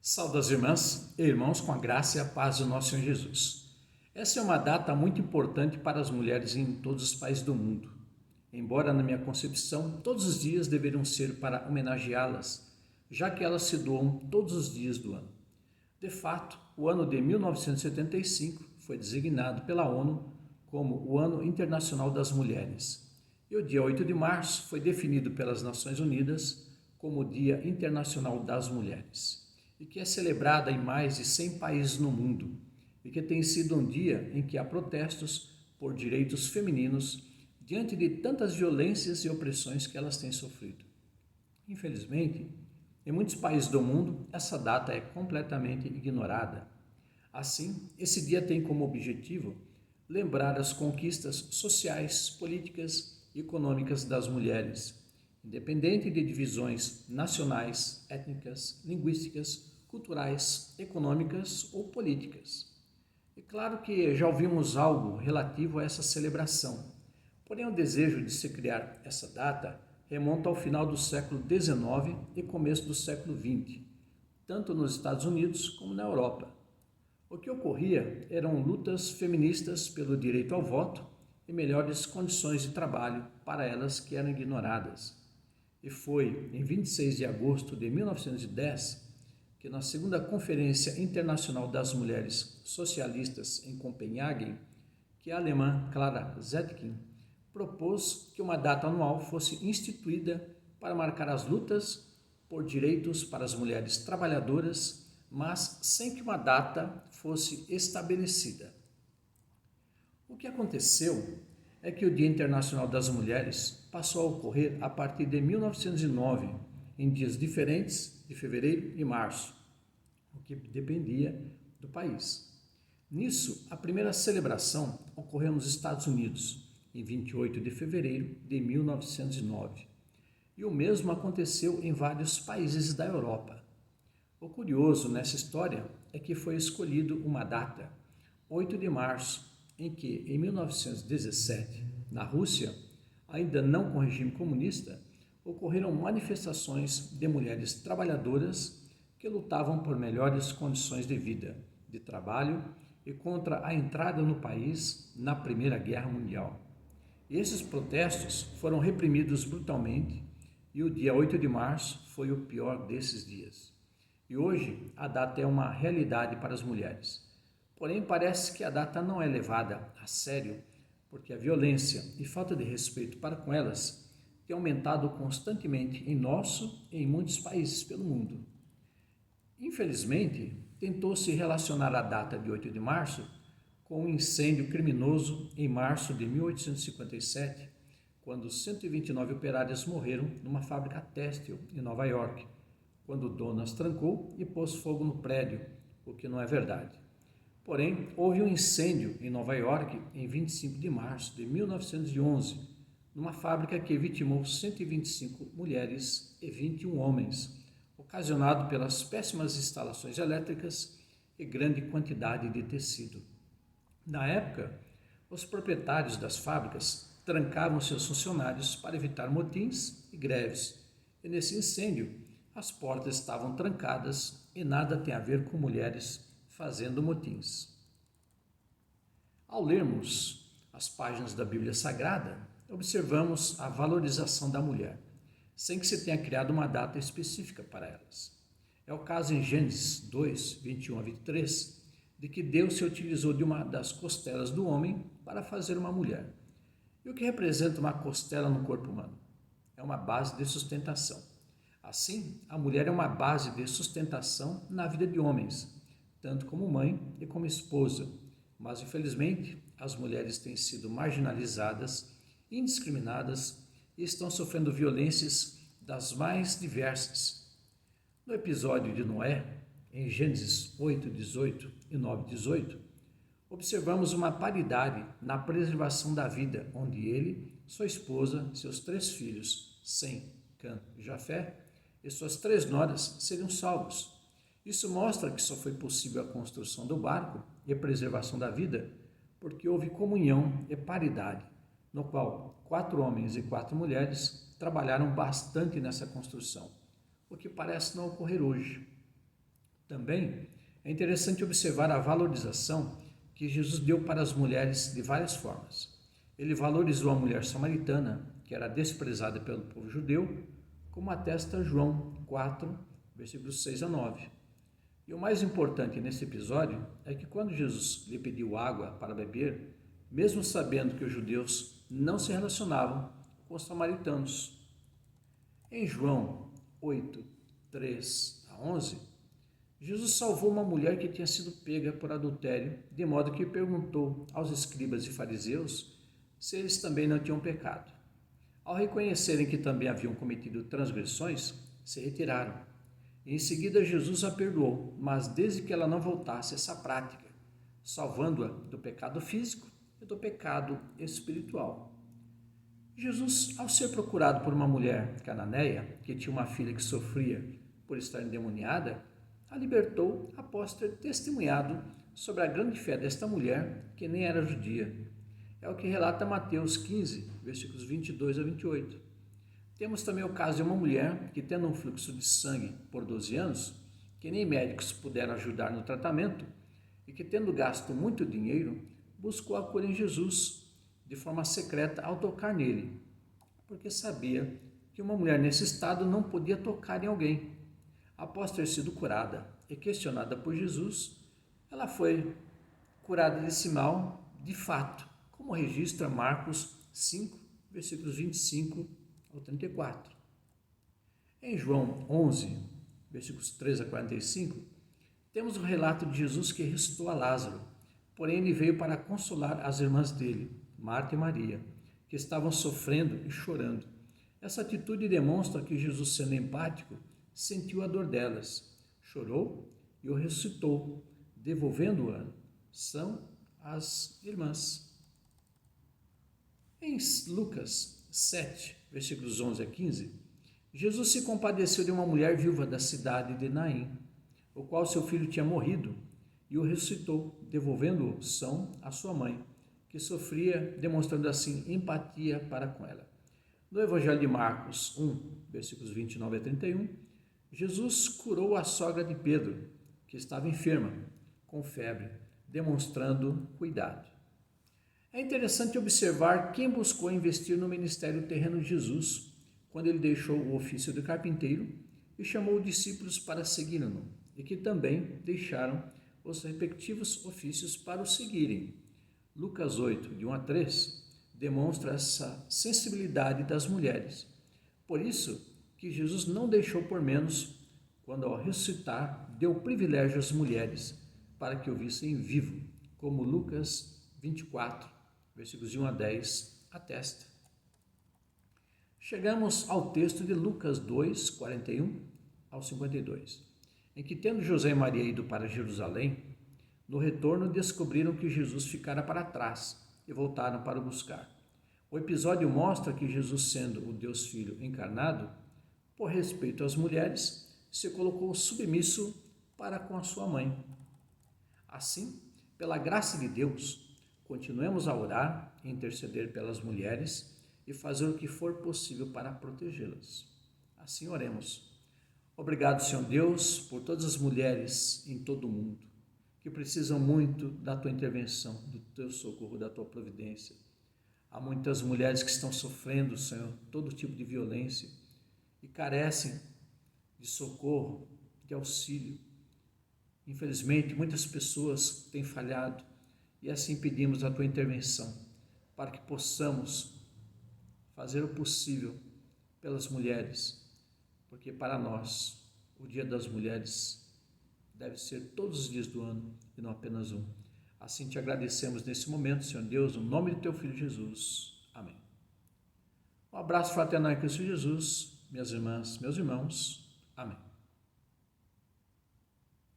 Saudas irmãs e irmãos com a graça e a paz do nosso Senhor Jesus. Essa é uma data muito importante para as mulheres em todos os países do mundo. Embora na minha concepção todos os dias deveriam ser para homenageá-las, já que elas se doam todos os dias do ano. De fato, o ano de 1975 foi designado pela ONU como o Ano Internacional das Mulheres. E o dia 8 de março foi definido pelas Nações Unidas como o Dia Internacional das Mulheres, e que é celebrada em mais de 100 países no mundo, e que tem sido um dia em que há protestos por direitos femininos diante de tantas violências e opressões que elas têm sofrido. Infelizmente, em muitos países do mundo, essa data é completamente ignorada. Assim, esse dia tem como objetivo lembrar as conquistas sociais, políticas e econômicas das mulheres, independente de divisões nacionais, étnicas, linguísticas, culturais, econômicas ou políticas. É claro que já ouvimos algo relativo a essa celebração, porém o desejo de se criar essa data remonta ao final do século XIX e começo do século XX, tanto nos Estados Unidos como na Europa. O que ocorria eram lutas feministas pelo direito ao voto e melhores condições de trabalho para elas que eram ignoradas. E foi em 26 de agosto de 1910 que na segunda Conferência Internacional das Mulheres Socialistas em Copenhague, que a alemã Clara Zetkin propôs que uma data anual fosse instituída para marcar as lutas por direitos para as mulheres trabalhadoras, mas sem que uma data fosse estabelecida. O que aconteceu é que o Dia Internacional das Mulheres passou a ocorrer a partir de 1909, em dias diferentes de fevereiro e março, o que dependia do país. Nisso, a primeira celebração ocorreu nos Estados Unidos, em 28 de fevereiro de 1909, e o mesmo aconteceu em vários países da Europa. O curioso nessa história é que foi escolhido uma data, 8 de março, em que, em 1917, na Rússia, ainda não com regime comunista, ocorreram manifestações de mulheres trabalhadoras que lutavam por melhores condições de vida, de trabalho e contra a entrada no país na Primeira Guerra Mundial. Esses protestos foram reprimidos brutalmente e o dia 8 de março foi o pior desses dias. E hoje a data é uma realidade para as mulheres. Porém, parece que a data não é levada a sério, porque a violência e falta de respeito para com elas tem aumentado constantemente em nosso e em muitos países pelo mundo. Infelizmente, tentou-se relacionar a data de 8 de março com um incêndio criminoso em março de 1857, quando 129 operárias morreram numa fábrica têxtil em Nova York, quando o dono as trancou e pôs fogo no prédio, o que não é verdade. Porém, houve um incêndio em Nova York em 25 de março de 1911, numa fábrica que vitimou 125 mulheres e 21 homens, ocasionado pelas péssimas instalações elétricas e grande quantidade de tecido. Na época, os proprietários das fábricas trancavam seus funcionários para evitar motins e greves, e nesse incêndio as portas estavam trancadas e nada tem a ver com mulheres fazendo motins. Ao lermos as páginas da Bíblia Sagrada, observamos a valorização da mulher, sem que se tenha criado uma data específica para elas. É o caso em Gênesis 2, 21 a 23, de que Deus se utilizou de uma das costelas do homem para fazer uma mulher. E o que representa uma costela no corpo humano? É uma base de sustentação. Assim, a mulher é uma base de sustentação na vida de homens, tanto como mãe e como esposa. Mas, infelizmente, as mulheres têm sido marginalizadas, indiscriminadas e estão sofrendo violências das mais diversas. No episódio de Noé, em Gênesis 8, 18 e 9, 18, observamos uma paridade na preservação da vida, onde ele, sua esposa, seus 3 filhos, Sem, Cã e Jafé, e suas 3 noras seriam salvos. Isso mostra que só foi possível a construção do barco e a preservação da vida porque houve comunhão e paridade, no qual 4 homens e 4 mulheres trabalharam bastante nessa construção, o que parece não ocorrer hoje. Também é interessante observar a valorização que Jesus deu para as mulheres de várias formas. Ele valorizou a mulher samaritana, que era desprezada pelo povo judeu, como atesta João 4, versículos 6 a 9. E o mais importante nesse episódio é que quando Jesus lhe pediu água para beber, mesmo sabendo que os judeus não se relacionavam com os samaritanos. Em João 8, 3 a 11, Jesus salvou uma mulher que tinha sido pega por adultério, de modo que perguntou aos escribas e fariseus se eles também não tinham pecado. Ao reconhecerem que também haviam cometido transgressões, se retiraram. E em seguida Jesus a perdoou, mas desde que ela não voltasse a essa prática, salvando-a do pecado físico e do pecado espiritual. Jesus, ao ser procurado por uma mulher cananeia, que tinha uma filha que sofria por estar endemoniada, a libertou após ter testemunhado sobre a grande fé desta mulher, que nem era judia. É o que relata Mateus 15, versículos 22 a 28. Temos também o caso de uma mulher que, tendo um fluxo de sangue por 12 anos, que nem médicos puderam ajudar no tratamento, e que, tendo gasto muito dinheiro, buscou a cura em Jesus, de forma secreta ao tocar nele, porque sabia que uma mulher nesse estado não podia tocar em alguém. Após ter sido curada e questionada por Jesus, ela foi curada desse mal de fato, como registra Marcos 5, versículos 25 ao 34. Em João 11, versículos 3 a 45, temos o relato de Jesus que ressuscitou a Lázaro, porém ele veio para consolar as irmãs dele, Marta e Maria, que estavam sofrendo e chorando. Essa atitude demonstra que Jesus, sendo empático, sentiu a dor delas, chorou e o ressuscitou, devolvendo-a são as irmãs. Em Lucas 7, versículos 11 a 15, Jesus se compadeceu de uma mulher viúva da cidade de Naim, o qual seu filho tinha morrido, e o ressuscitou, devolvendo-o são a sua mãe, que sofria, demonstrando assim empatia para com ela. No Evangelho de Marcos 1, versículos 29 a 31, Jesus curou a sogra de Pedro, que estava enferma, com febre, demonstrando cuidado. É interessante observar quem buscou investir no ministério terreno de Jesus, quando ele deixou o ofício de carpinteiro e chamou os discípulos para segui-lo, e que também deixaram os respectivos ofícios para o seguirem. Lucas 8, de 1 a 3, demonstra essa sensibilidade das mulheres. Por isso que Jesus não deixou por menos, quando ao ressuscitar, deu privilégio às mulheres, para que o vissem vivo, como Lucas 24, versículos de 1 a 10, atesta. Chegamos ao texto de Lucas 2, 41 ao 52, em que, tendo José e Maria ido para Jerusalém, no retorno descobriram que Jesus ficara para trás e voltaram para o buscar. O episódio mostra que Jesus, sendo o Deus Filho encarnado, por respeito às mulheres, se colocou submisso para com a sua mãe. Assim, pela graça de Deus, continuemos a orar e interceder pelas mulheres e fazer o que for possível para protegê-las. Assim oremos. Obrigado, Senhor Deus, por todas as mulheres em todo o mundo que precisam muito da tua intervenção, do teu socorro, da tua providência. Há muitas mulheres que estão sofrendo, Senhor, todo tipo de violência e carecem de socorro, de auxílio. Infelizmente, muitas pessoas têm falhado e assim pedimos a tua intervenção para que possamos fazer o possível pelas mulheres, porque para nós o Dia das Mulheres deve ser todos os dias do ano e não apenas um. Assim te agradecemos nesse momento, Senhor Deus, no nome de teu Filho Jesus. Amém. Um abraço fraternal em Cristo Jesus, minhas irmãs, meus irmãos. Amém.